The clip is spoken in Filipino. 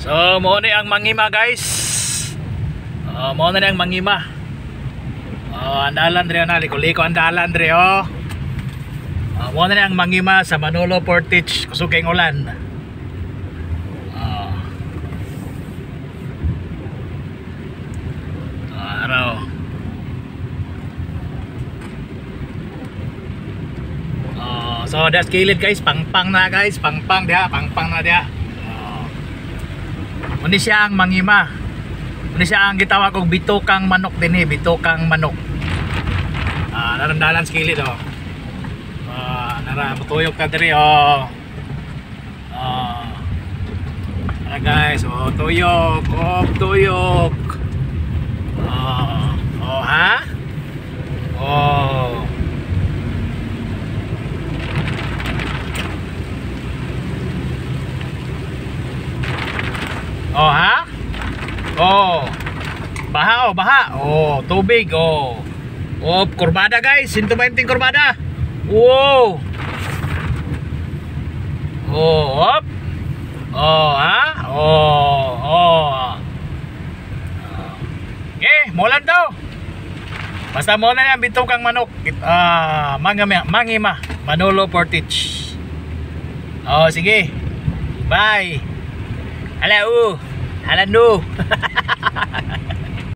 So mo ni ang mangima guys. Mo na ang mangima. Andalan dre na liko andalan dre oh. Mo na ang mangima sa Manolo Portage kusuging ulan. Araw. So that's kilid guys, pangpang na guys, pangpang dia, pangpang na dia. Muni siya ang mangima. Muni siya ang gitawag og bitokang manok dinhi, bitokang manok. Narandalan sa kilid oh. Nara mutuyok ta diri oh. Guys, oh tuyok, oh tuyok. Oh ha? Oh. Oh ha? Oh. Baha oh, baha. Oh, tubig oh. Oh, kurbada guys, 120 kurbada. Wow. Oh, hop. Oh ha? Oh, oh. Okay, mulan daw. Basta mo na yan bitokang manok. Mangima, Manolo Portage. Oh, sige. Bye. Hello. Hello.